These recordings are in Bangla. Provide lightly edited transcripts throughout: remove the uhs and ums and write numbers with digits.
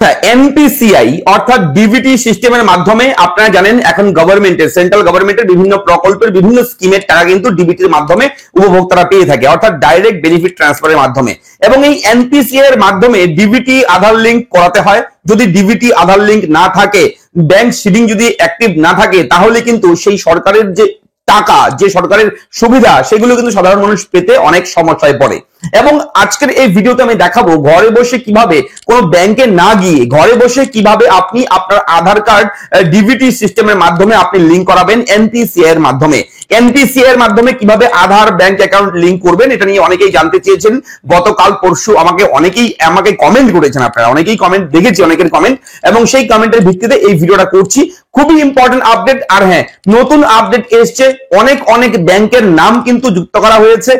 এনপিসিআই অর্থাৎ ডিবিটি সিস্টেমের মাধ্যমে আপনারা জানেন এখন গভর্নমেন্টের সেন্ট্রাল গভর্নমেন্টের বিভিন্ন প্রকল্পের বিভিন্ন স্কিমের টাকা কিন্তু ডিবিটির মাধ্যমে উপভোক্তারা পেয়ে থাকে, অর্থাৎ ডাইরেক্ট বেনিফিট ট্রান্সফারের মাধ্যমে। এবং এই এনপিসিআই এর মাধ্যমে ডিবিটি আধার লিংক করাতে হয়। যদি ডিবিটি আধার লিংক না থাকে, ব্যাংক সিডিং যদি অ্যাক্টিভ না থাকে, তাহলে কিন্তু সেই সরকারের যে টাকা, যে সরকারের সুবিধা, সেগুলো কিন্তু সাধারণ মানুষ পেতে অনেক সমস্যায় পড়ে। এবং আজকের এই ভিডিওতে আমি দেখাবো ঘরে বসে কিভাবে কোনো ব্যাংকে না গিয়ে ঘরে বসে কিভাবে আপনি আপনার আধার কার্ড ডিবিটি সিস্টেমের মাধ্যমে আপনি লিংক করাবেন এনপিসিআই এর মাধ্যমে। এনপিসিআই এর মাধ্যমে কিভাবে আধার ব্যাংক অ্যাকাউন্ট লিংক করবেন, এটা নিয়ে অনেকেই জানতে চেয়েছেন। গতকাল পরশু আমাকে কমেন্ট করেছেন, আপনারা অনেকেই কমেন্ট দেখেছি, অনেকের কমেন্ট, এবং সেই কমেন্টের ভিত্তিতে এই ভিডিওটা করছি। খুবই ইম্পর্টেন্ট আপডেট। আর হ্যাঁ, নতুন আপডেট এসছে, অনেক অনেক ব্যাংকের নাম কিন্তু যুক্ত করা হয়েছে।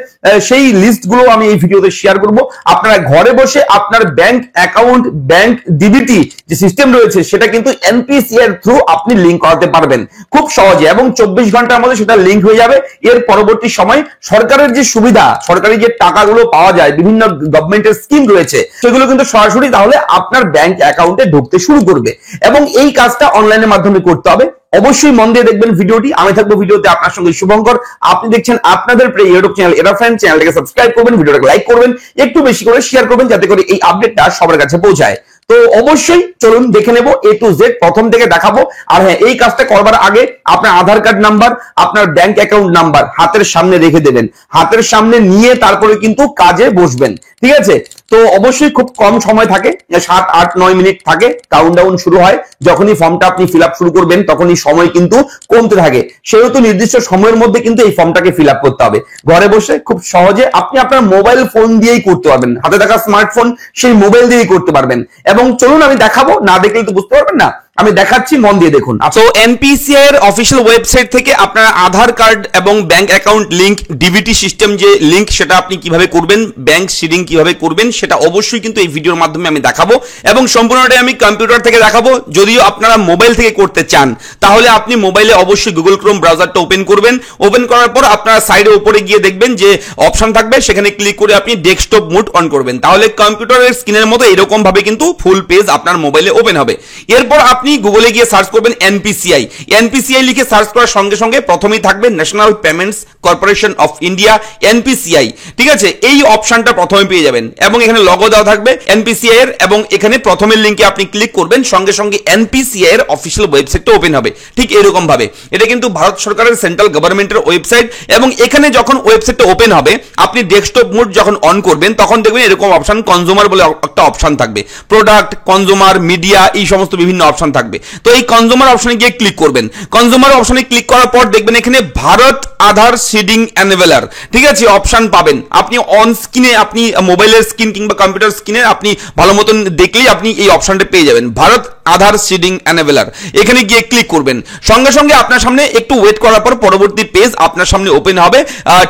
সেই লিস্টগুলো আমি এই ভিডিওতে শেয়ার করব। আপনারা ঘরে বসে আপনার ব্যাংক অ্যাকাউন্ট, ব্যাংক ডিবিটি যে সিস্টেম রয়েছে, সেটা কিন্তু এনপিসিআই এর থ্রু আপনি লিংক করাতে পারবেন খুব সহজে, এবং 24 ঘন্টার মধ্যে সেটা লিংক হয়ে যাবে। এর পরবর্তী সময় সরকারের যে সুবিধা, সরকারি যে টাকাগুলো পাওয়া যায়, বিভিন্ন গভর্নমেন্টের স্কিম রয়েছে, সেগুলো কিন্তু সরাসরি তাহলে আপনার ব্যাংক অ্যাকাউন্টে ঢুকতে শুরু করবে। এবং এই কাজটা অনলাইনের মাধ্যমে করতে হবে। অবশ্যই মন দিয়ে দেখবেন ভিডিওটি। আমি থাকবো ভিডিওতে আপনার সঙ্গে শুভঙ্কর। আপনি দেখছেন আপনাদের প্রিয় ইউটিউব চ্যানেল এরাফ্রেন্ড। চ্যানেলটাকে সাবস্ক্রাইব করবেন, ভিডিওটাকে লাইক করবেন, একটু বেশি করে শেয়ার করবেন, যাতে করে এই আপডেটটা সবার কাছে পৌঁছায়। তো অবশ্যই চলুন দেখে নেব A to Z, প্রথম থেকে দেখাবো। আর হ্যাঁ, এই কাজটা করবার আগে আপনার আধার কার্ড নাম্বার, আপনার ব্যাংক অ্যাকাউন্ট নাম্বার হাতের সামনে রেখে দেবেন। হাতের সামনে নিয়ে তারপরে কিন্তু কাজে বসবেন, ঠিক আছে? তো অবশ্যই খুব কম সময় থাকে, 7, 8, 9 মিনিট থাকে। কাউন্টডাউন শুরু হয় যখনই ফর্মটা আপনি ফিল আপ শুরু করবেন, তখনই সময় কিন্তু কমতে থাকে। সেহেতু নির্দিষ্ট সময়ের মধ্যে কিন্তু এই ফর্মটাকে ফিল আপ করতে হবে। ঘরে বসে খুব সহজে আপনি আপনার মোবাইল ফোন দিয়েই করতে পারবেন, হাতে থাকা স্মার্টফোন, সেই মোবাইল দিয়েই করতে পারবেন। এবং চলুন আমি দেখাবো, না দেখলে তো বুঝতে পারবেন না, আমি দেখাচ্ছি, মন দিয়ে দেখুন। তো এনপিসিআই এর অফিসিয়াল ওয়েবসাইট থেকে আপনারা আধার কার্ড এবং bank account link, DBT system যে লিংক, সেটা আপনি কিভাবে করবেন, ব্যাংক সিডিং কিভাবে করবেন, সেটা অবশ্যই কিন্তু এই ভিডিওর মাধ্যমে আমি দেখাবো। এবং সম্পূর্ণটাই আমি কম্পিউটার থেকে দেখাবো। যদিও আপনারা মোবাইল থেকে করতে চান, তাহলে আপনি মোবাইলে অবশ্যই গুগল ক্রোম ব্রাউজারটা ওপেন করবেন। ওপেন করার পর আপনারা সাইডে উপরে গিয়ে দেখবেন যে অপশন থাকবে, সেখানে ক্লিক করে আপনি ডেস্কটপ মোড অন করবেন। তাহলে কম্পিউটারের স্ক্রিনের মতো এরকম ভাবে কিন্তু ফুল পেজ আপনার মোবাইলে ওপেন হবে। এরপর আপনি গুগলে গিয়ে সার্চ করবেন এনপিসিআই। এনপিসিআই লিখে সার্চ করার সঙ্গে সঙ্গে প্রথমেই থাকবে national payments corporation of India, NPCI, ঠিক আছে? এই অপশনটা প্রথমে পেয়ে যাবেন এবং এখানে লগো দেওয়া থাকবে এনপিসিআই এর, এবং এখানে প্রথমের লিংকে আপনি ক্লিক করবেন, সঙ্গে সঙ্গে এনপিসিআই এর অফিসিয়াল ওয়েবসাইটটা ওপেন হবে। ঠিক এরকম ভাবে, এটা কিন্তু ভারত সরকারের সেন্ট্রাল গভর্নমেন্টের ওয়েবসাইট। এবং এখানে যখন ওয়েবসাইটটা ওপেন হবে, আপনি ডেস্কটপ মোড যখন অন করবেন, তখন দেখবেন এরকম অপশন কনজিউমার বলে একটা অপশন থাকবে, প্রোডাক্ট, কনজিউমার, মিডিয়া, এই সমস্ত বিভিন্ন অপশন থাকবে। তো এই কনজিউমার অপশনে গিয়ে ক্লিক করবেন। কনজিউমার অপশনে ক্লিক করার পর দেখবেন এখানে ভারত আধার সিডিং এনেবেলার, ঠিক আছে, অপশন পাবেন। আপনি অন স্ক্রিনে, আপনি মোবাইলের স্ক্রিন কিংবা কম্পিউটার স্ক্রিনে আপনি ভালো মতন দেখলেই আপনি এই অপশনটা পেয়ে যাবেন, ভারত আধার সিডিং এনেবেলার। এখানে গিয়ে ক্লিক করবেন। সঙ্গে সঙ্গে আপনার সামনে একটু ওয়েট করার পর পরবর্তী পেজ আপনার সামনে ওপেন হবে।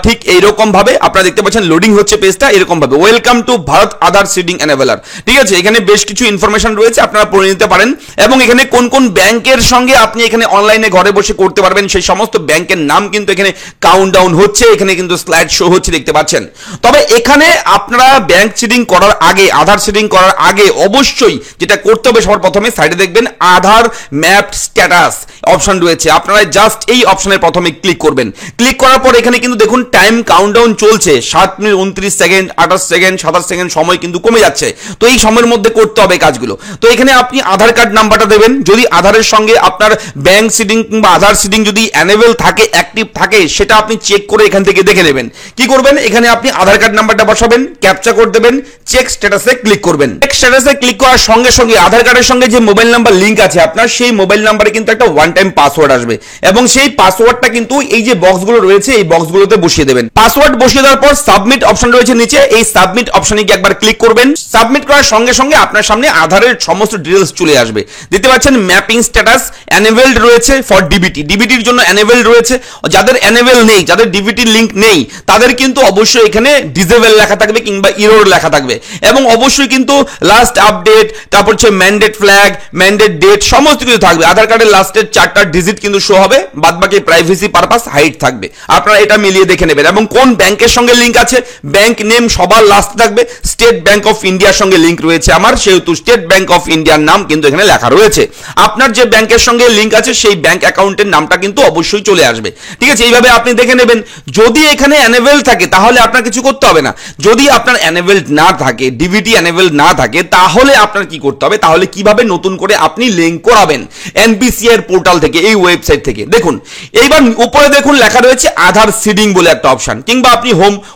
ঠিক এইরকম ভাবে আপনারা দেখতে পাচ্ছেন লোডিং হচ্ছে পেজটা এরকম ভাবে, welcome to Bharat Aadhaar seeding enabler, ঠিক আছে? এখানে বেশ কিছু ইনফরমেশন রয়েছে, আপনারা পড়ে নিতে পারেন। এবং এখানে কোন কোন ব্যাংকের সঙ্গে আপনি এখানে অনলাইনে ঘরে বসে করতে পারবেন, সেই সমস্ত ব্যাংকের নাম কিন্তু এখানে কাউন্টডাউন হচ্ছে, এখানে কিন্তু স্লাইড শো হচ্ছে, দেখতে পাচ্ছেন। তবে এখানে আপনারা ব্যাংক সিডিং করার আগে, আধার সিডিং করার আগে অবশ্যই যেটা করতে হবে, সবার প্রথমে সাইডে দেখবেন আধার ম্যাপ স্ট্যাটাস অপশন রয়েছে। আপনারা জাস্ট এই অপশনের প্রথমে ক্লিক করবেন। ক্লিক করার পর এখানে কিন্তু দেখুন টাইম কাউন্টডাউন চলছে, 7 মিনিট 29 সেকেন্ড, 28 সেকেন্ড, 27 সেকেন্ড, সময় কিন্তু কমে যাচ্ছে। তো এই সময়ের মধ্যে করতে হবে কাজগুলো। তো এখানে আপনি আধার কার্ড নাম্বারটা দেবেন। যদি আধারের সঙ্গে আপনার ব্যাংক সিডিং কিংবা আধার সিডিং যদি অ্যানেবল থাকে, অ্যাক্টিভ থাকে, সেটা আপনি চেক করে এখান থেকে দেখে নেবেন। কি করবেন, এখানে আপনি আধার কার্ড নাম্বারটা বসাবেন, ক্যাপচা কোড দেবেন, চেক স্ট্যাটাসে ক্লিক করবেন। চেক স্ট্যাটাসে ক্লিক করার সঙ্গে সঙ্গে আধার কার্ডের সঙ্গে যে মোবাইল নাম্বার লিংক আছে আপনার, সেই মোবাইল নাম্বারে কিন্তু একটা ওয়ান টাইম পাসওয়ার্ড আসবে, এবং সেই পাসওয়ার্ডটা কিন্তু এই যে বক্সগুলো রয়েছে, এই বক্সগুলোতে বসিয়ে দেবেন। পাসওয়ার্ড বসিয়ে দেওয়ার পর সাবমিট অপশন রয়েছে নিচে, এই সাবমিট অপশনে গিয়ে একবার ক্লিক করবেন। সাবমিট করার সঙ্গে সঙ্গে আপনার সামনে আধারের সমস্ত ডিটেইলস চলে আসবে। দেখতে পাচ্ছেন ম্যাপিং স্ট্যাটাস এনেবলড রয়েছে ফর ডিবিটি, ডিবিটির জন্য এনেবলড রয়েছে। যাদের এনেবল নেই, যাদের ডিবিটি লিংক নেই, তাদের কিন্তু অবশ্যই এখানে ডিসেবল লেখা থাকবে কিংবা ইরর লেখা থাকবে। এবং অবশ্যই কিন্তু লাস্ট আপডেট, তারপর হচ্ছে ম্যান্ডেট ফ্ল্যাগ, ম্যান্ডেট ডেট সমস্ত কিছু থাকবে। আধার কার্ডের লাস্টের 4টা ডিজিট কিন্তু শো হবে, বাদবাকি প্রাইভেসি পারপাস হাইড থাকবে। আপনারা এটা মিলিয়ে দেখে নেবেন। এবং কোন ব্যাংকের সঙ্গে লিঙ্ক আছে, ব্যাংক নেম সবার লাস্ট থাকবে। স্টেট ব্যাংক অফ ইন্ডিয়ার সঙ্গে লিঙ্ক রয়েছে আমার, সেহেতু স্টেট ব্যাংক অফ ইন্ডিয়ার নাম কিন্তু এখানে লেখা রয়েছে। আপনার যে ব্যাংকের সঙ্গে লিঙ্ক আছে সেই ব্যাংক অ্যাকাউন্টের নামটা কিন্তু অবশ্যই চলে আসবে। ঠিক আছে, এইভাবে আপনি দেখে নেবেন। যদি এখানে অ্যানেবেল থাকে তাহলে আপনার কিছু করতে হবে না। যদি আপনার অ্যানেবেল না থাকে, ডিবিটি অ্যানেবেল না থাকে, তাহলে আপনার কি করতে হবে, তাহলে কিভাবে নতুন করে আপনি লিঙ্ক করাবেন এনপিসিআই পোর্টাল থেকে, এই ওয়েবসাইট থেকে। দেখুন এইবার উপরে দেখুন লেখা রয়েছে আধার সিডিং বলে একটা অপশন, কিংবা আপনি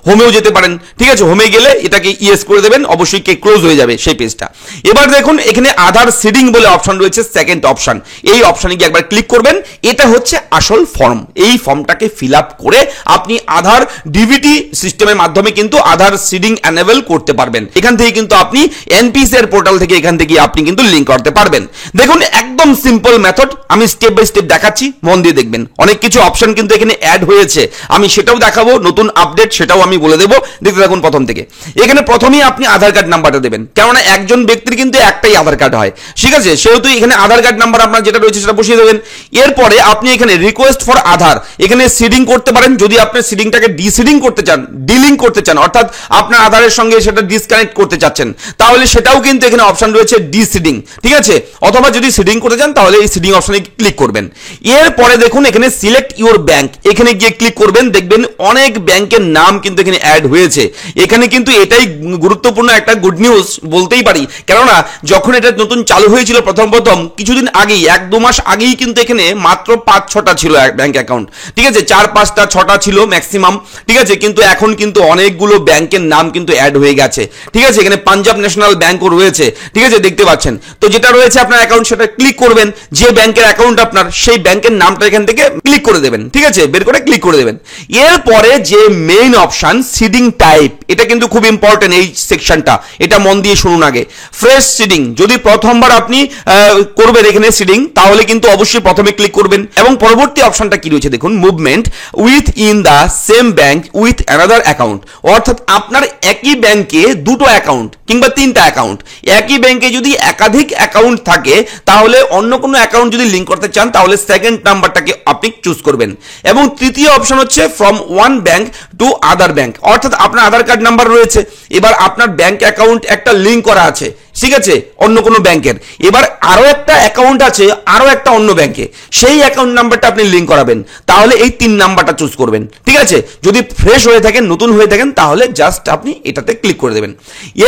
হোমেও যেতে পারেন। ঠিক আছে, হোমে গেলে এটাকে ইয়েস করে দেবেন, অবশ্যই ক্লোজ হয়ে যাবে সেই পেজটা। এবার দেখুন এখানে আধার সিডিং বলে অপশন রয়েছে, সেকেন্ড অপশন। এই অপশনে গিয়ে একবার ক্লিক করবেন। এটা হচ্ছে আসল ফর্ম। এই ফর্মটাকে ফিল আপ করে আপনি আধার ডিবিটি সিস্টেমের মাধ্যমে কিন্তু আধার সিডিং অ্যানেবল করতে পারবেন। এখান থেকে কিন্তু আপনি এনপিসিআই পোর্টাল থেকে এখান থেকে আপনি কিন্তু লিঙ্ক করতে পারবেন। দেখুন একদম সিম্পল মেথড, আমি স্টেপ বাই স্টেপ দেখাচ্ছি, মন দিয়ে দেখবেন। অনেক কিছু অপশন কিন্তু এখানে অ্যাড হয়েছে, আমি সেটাও দেখাবো, নতুন আপডেট সেটাও আমি বলে দেবো। দেখতে থাকুন প্রথম থেকে। এখানে প্রথমেই আপনি আধার কার্ড নাম্বারটা দেবেন, কেননা একজন ব্যক্তির কিন্তু একটাই আধার কার্ড হয়। ঠিক আছে, সেহেতু এখানে আধার কার্ড নাম্বার আপনার যেটা রয়েছে সেটা বসিয়ে দেবেন। এরপরে আপনি এখানে রিকোয়েস্ট ফর আধার এখানে সিডিং করতে পারেন। যদি আপনি সিডিংটাকে ডিসিডিং করতে চান, ডিলিং করতে চান, অর্থাৎ আপনার আধারের সঙ্গে সেটা ডিসকানেক্ট করতে চাচ্ছেন, তাহলে সেটাও কিন্তু এখানে অপশন রয়েছে ডিসিডিং। ঠিক আছে, অথবা যদি সিডিং করতে চান তাহলে এই সিডিং অপশনে ক্লিক করবেন। এরপরে দেখুন এখানে সিলেক্ট ইউর ব্যাংক, এখানে গিয়ে ক্লিক করবেন। দেখবেন অনেক ব্যাংকের নাম কিন্তু এখানে অ্যাড হয়েছে। এখানে কিন্তু এটাই গুরুত্বপূর্ণ একটা গুড নিউজ বলতেই পারি, কেননা যখন এটা নতুন চালু হয়েছিল প্রথম কিছুদিন আগেই, 1-2 মাস আগেই কিন্তু এখানে মাত্র 5-6টা ছিল ব্যাংক অ্যাকাউন্ট। ঠিক আছে, 4-5টা 6টা ছিল ম্যাক্সিমাম। ঠিক আছে, কিন্তু এখন কিন্তু অনেকগুলো ব্যাংকের নাম কিন্তু অ্যাড হয়ে গেছে। ঠিক আছে, এখানে পাঞ্জাব ন্যাশনাল ব্যাংকও রয়েছে। ঠিক আছে, দেখতে পাচ্ছেন। তো যেটা রয়েছে আপনার অ্যাকাউন্ট সেটা ক্লিক করবেন। যে ব্যাংকের অ্যাকাউন্ট আপনার, সেই ব্যাংকের নামটা এখান থেকে ক্লিক করে দেবেন। ঠিক আছে, বের করে ক্লিক করে দেবেন। এরপরে যে মেইন অপশন সিডিং টাইপ, এটা কিন্তু খুব ইম্পর্টেন্ট এই সেকশনটা, এটা মন দিয়ে শুনুন আগে। ফ্রেশ সিডিং, যদি প্রথমবার আপনি করবেন এখানে সিডিং, তাহলে কিন্তু অবশ্যই প্রথমে ক্লিক করবেন। এবং পরবর্তী অপশনটা কি রয়েছে দেখুন, movement within the same bank with another account, অর্থাৎ আপনার একই ব্যাংকে দুটো অ্যাকাউন্ট কিংবা 3টা অ্যাকাউন্ট, একই ব্যাংকে যদি একাধিক অ্যাকাউন্ট থাকে, তাহলে অন্য কোনো অ্যাকাউন্ট যদি লিঙ্ক করতে চান তাহলে সেকেন্ড নাম্বারটাকে আপনি চুজ করবেন। এবং তৃতীয় অপশন হচ্ছে from one bank to other bank, অর্থাৎ আপনার আধার কার্ড নাম্বার রয়েছে, এবার আপনার ব্যাংক অ্যাকাউন্ট একটা লিঙ্ক করা আছে, ঠিক আছে, অন্য কোনো ব্যাংকের, এবার আরো একটা অ্যাকাউন্ট আছে আরো একটা অন্য ব্যাংকে, সেই অ্যাকাউন্ট নাম্বারটা আপনি লিঙ্ক করাবেন, তাহলে এই 3 নাম্বারটা চুজ করবেন। ঠিক আছে, যদি ফ্রেশ হয়ে থাকেন, নতুন হয়ে থাকেন, তাহলে জাস্ট আপনি এটাতে ক্লিক করে দেবেন।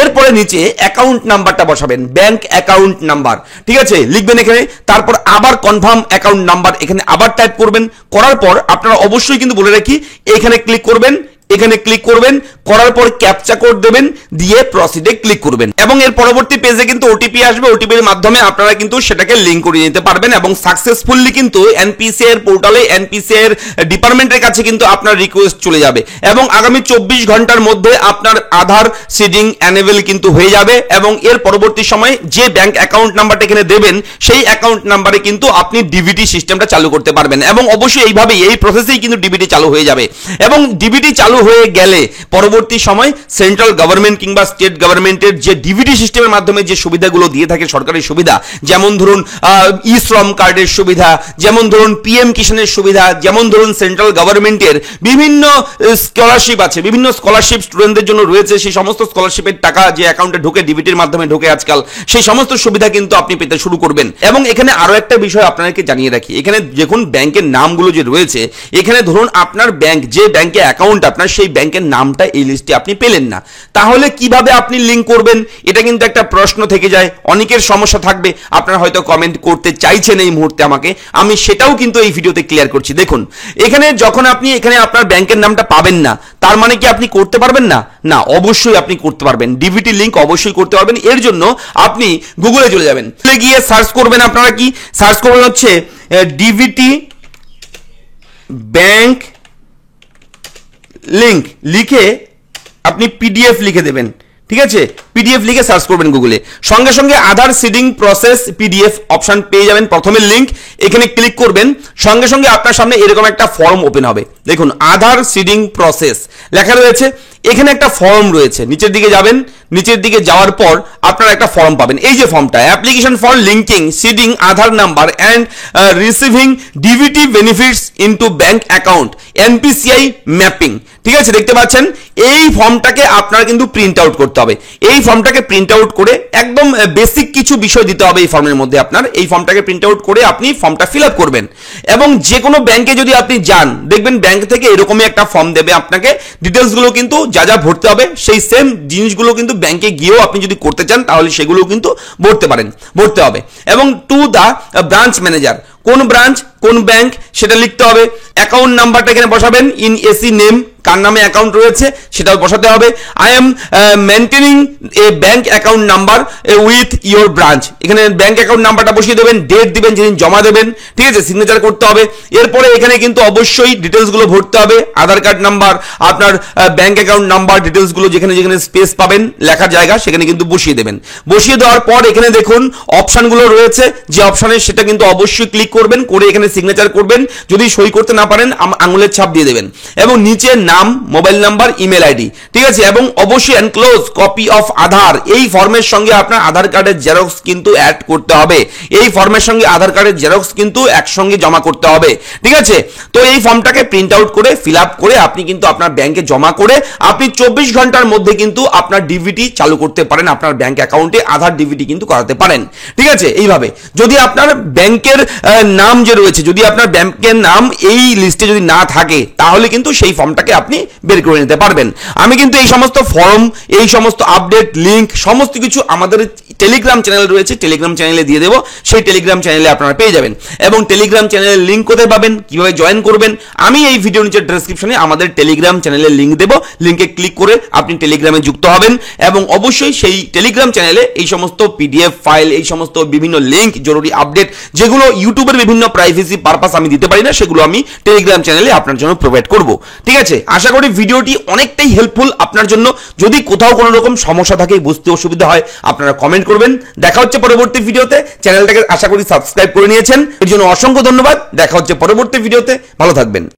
এরপরে নিচে অ্যাকাউন্ট নাম্বারটা বসাবেন, ব্যাংক অ্যাকাউন্ট নাম্বার, ঠিক আছে, লিখবেন এখানে। তারপর আবার কনফার্ম অ্যাকাউন্ট নাম্বার এখানে আবার টাইপ করবেন। করার পর আপনারা অবশ্যই কিন্তু বলে রাখি, এখানে ক্লিক করবেন, এখানে ক্লিক করবেন, করার পর ক্যাপচা কোড দেবেন, দিয়ে প্রসিডে ক্লিক করবেন। এবং এর পরবর্তী পেজে কিন্তু ওটিপি আসবে, ওটিপির মাধ্যমে আপনারা কিন্তু সেটাকে লিঙ্ক করে নিতে পারবেন এবং সাকসেসফুলি কিন্তু এনপিসিআই এর পোর্টালে, এনপিসিআই এর ডিপার্টমেন্টের কাছে কিন্তু আপনার রিকোয়েস্ট চলে যাবে এবং আগামী 24 ঘন্টার মধ্যে আপনার আধার সিডিং এনেবল কিন্তু হয়ে যাবে। এবং এর পরবর্তী সময় যে ব্যাংক অ্যাকাউন্ট নাম্বারটা এখানে দেবেন, সেই অ্যাকাউন্ট নাম্বারে কিন্তু আপনি ডিবিটি সিস্টেমটা চালু করতে পারবেন। এবং অবশ্যই এইভাবেই, এই প্রসেসেই কিন্তু ডিবিটি চালু হয়ে যাবে। এবং ডিবিটি চালু হয়ে গেলে পরবর্তী সময় সেন্ট্রাল গভর্নমেন্ট কিংবা স্টেট গভর্নমেন্টের যে ডিবিটি সিস্টেমের মাধ্যমে যে সুবিধাগুলো দিয়ে থাকে, সরকারি সুবিধা, যেমন ধরুন ই শ্রম কার্ডের সুবিধা, যেমন ধরুন পিএম কিষানের সুবিধা, যেমন ধরুন সেন্ট্রাল গভর্নমেন্টের বিভিন্ন স্কলারশিপ আছে, বিভিন্ন স্কলারশিপ স্টুডেন্টদের জন্য রয়েছে, সেই সমস্ত স্কলারশিপের টাকা যে অ্যাকাউন্টে ঢোকে, ডিবিটির মাধ্যমে ঢোকে আজকাল, সেই সমস্ত সুবিধা কিন্তু আপনি পেতে শুরু করবেন। এবং এখানে আরো একটা বিষয় আপনাদেরকে জানিয়ে রাখি, এখানে দেখুন ব্যাংকের নামগুলো যে রয়েছে, এখানে ধরুন আপনার ব্যাংক, যে ব্যাংকে অ্যাকাউন্ট আপনার, সেই ব্যাংকের নামটা এই লিস্টে আপনি পেলেন না, তাহলে কিভাবে আপনি লিঙ্ক করবেন? এটা কিন্তু একটা প্রশ্ন থেকে যায়, অনেকের সমস্যা থাকবে, আপনারা হয়তো কমেন্ট করতে চাইছেন এই মুহূর্তে আমাকে, আমি সেটাও কিন্তু এই ভিডিওতে ক্লিয়ার করছি। দেখুন এখানে যখন আপনি এখানে আপনার ব্যাংকের নামটা পাবেন না, তার মানে কি আপনি করতে পারবেন না? না, অবশ্যই আপনি করতে পারবেন, ডিবিটি লিঙ্ক অবশ্যই করতে পারবেন। এর জন্য আপনি গুগলে চলে যাবেন, গিয়ে সার্চ করবেন, আপনারা কি সার্চ করবেন হচ্ছে ডিবিটি ব্যাংক লিঙ্ক, লিখে আপনি পিডিএফ লিখে দেবেন। ঠিক আছে, পিডিএফ লিখে সার্চ করবেন গুগলে, সঙ্গে সঙ্গে আধার সিডিং প্রসেস পিডিএফ অপশন পেয়ে যাবেন, প্রথমের লিঙ্ক, এখানে ক্লিক করবেন, সঙ্গে সঙ্গে আপনার সামনে এরকম একটা ফর্ম ওপেন হবে। দেখুন আধার সিডিং প্রসেস লেখা রয়েছে, এখানে একটা ফর্ম রয়েছে, নিচের দিকে যাবেন, নিচের দিকে যাওয়ার পর আপনারা একটা ফর্ম পাবেন, এই যে ফর্মটা, application for linking seeding Aadhaar number and receiving DBT benefits into bank account NPCI mapping. ঠিক আছে, দেখতে পাচ্ছেন এই ফর্মটাকে আপনারা কিন্তু প্রিন্ট আউট করতে হবে। এই ফর্মটাকে প্রিন্ট আউট করে একদম বেসিক কিছু বিষয় দিতে হবে এই ফর্মের মধ্যে, আপনার এই ফর্মটাকে প্রিন্ট আউট করে আপনি ফর্মটা ফিল আপ করবেন। এবং যে কোনো ব্যাংকে যদি আপনি যান, দেখবেন ব্যাংক থেকে এরকমই একটা ফর্ম দেবে আপনাকে, ডিটেলসগুলো কিন্তু যা যা ভরতে হবে সেই সেম জিনিসগুলো কিন্তু ব্যাংকে গিয়েও আপনি যদি করতে চান তাহলে সেগুলো কিন্তু ভরতে হবে। এবং টু দা ব্রাঞ্চ ম্যানেজার, কোন ব্রাঞ্চ কোন ব্যাংক সেটা লিখতে হবে, অ্যাকাউন্ট নাম্বারটা এখানে বসাবেন, ইন এসি নেম, কার নামে অ্যাকাউন্ট রয়েছে সেটাও বসাতে হবে। I am maintaining a bank account number with your branch, এখানে ব্যাংক অ্যাকাউন্ট নাম্বারটা বসিয়ে দেবেন, ডেট দিবেন যেদিন জমা দেবেন, ঠিক আছে, সিগনেচার করতে হবে। এরপরে এখানে কিন্তু অবশ্যই ডিটেলসগুলো ভরতে হবে, আধার কার্ড নাম্বার, আপনার ব্যাংক অ্যাকাউন্ট নাম্বার, ডিটেলসগুলো যেখানে যেখানে স্পেস পাবেন লেখার জায়গা সেখানে কিন্তু বসিয়ে দেবেন। বসিয়ে দেওয়ার পর এখানে দেখুন অপশানগুলো রয়েছে, যে অপশানে সেটা কিন্তু অবশ্যই ক্লিক করবেন, করে এখানে সিগনেচার করবেন, যদি সই করতে না পারেন আঙুলের ছাপ দিয়ে দেবেন, এবং নিচে নাম, মোবাইল নাম্বার, ইমেল আইডি, ঠিক আছে, এবং অবশ্যই এনক্লোজ কপি অফ আধার, এই ফর্মের সঙ্গে আপনার আধার কার্ডের জেরক্স কিন্তু অ্যাড করতে হবে, এই ফর্মের সঙ্গে আধার কার্ডের জেরক্স কিন্তু একসঙ্গে জমা করতে হবে। ঠিক আছে, তো এই ফর্মটাকে প্রিন্ট আউট করে ফিল আপ করে আপনি কিন্তু আপনার ব্যাংকে জমা করে আপনি 24 ঘন্টার মধ্যে কিন্তু আপনার ডিভিটি চালু করতে পারেন, আপনার ব্যাংক অ্যাকাউন্টে আধার ডিভিটি কিন্তু করাতে পারেন। ঠিক আছে, এইভাবে যদি আপনার ব্যাংকের নাম যে রয়েছে, যদি আপনার ব্যাংকের নাম এই লিস্টে যদি না থাকে তাহলে কিন্তু সেই ফর্মটাকে আপনি বের করে নিতে পারবেন। আমি কিন্তু এই সমস্ত ফর্ম, এই সমস্ত আপডেট, লিংক সমস্ত কিছু আমাদের টেলিগ্রাম চ্যানেল রয়েছে, টেলিগ্রাম চ্যানেলে দিয়ে দেবো, সেই টেলিগ্রাম চ্যানেলে আপনারা পেয়ে যাবেন। এবং টেলিগ্রাম চ্যানেলের লিঙ্ক কোথায় পাবেন, কিভাবে জয়েন করবেন, আমি এই ভিডিও নিচের ডেসক্রিপশনে আমাদের টেলিগ্রাম চ্যানেলের লিঙ্ক দেবো, লিঙ্কে ক্লিক করে আপনি টেলিগ্রামে যুক্ত হবেন। এবং অবশ্যই সেই টেলিগ্রাম চ্যানেলে এই সমস্ত পিডিএফ ফাইল, এই সমস্ত বিভিন্ন লিঙ্ক, জরুরি আপডেট, যেগুলো ইউটিউবের বিভিন্ন প্রাইভেসি পারপাস আমি দিতে পারি না, সেগুলো আমি টেলিগ্রাম চ্যানেলে আপনার জন্য প্রোভাইড করব। ঠিক আছে, আশা করি ভিডিওটি অনেকটাই হেল্পফুল আপনার জন্য। যদি কোথাও কোনো রকম সমস্যা থাকে, বুঝতে অসুবিধা হয়, আপনারা কমেন্ট করবেন। দেখা হচ্ছে পরবর্তী ভিডিওতে। চ্যানেলটাকে আশা করি সাবস্ক্রাইব করে নিয়েছেন, এর জন্য অসংখ্য ধন্যবাদ। দেখা হচ্ছে পরবর্তী ভিডিওতে, ভালো থাকবেন।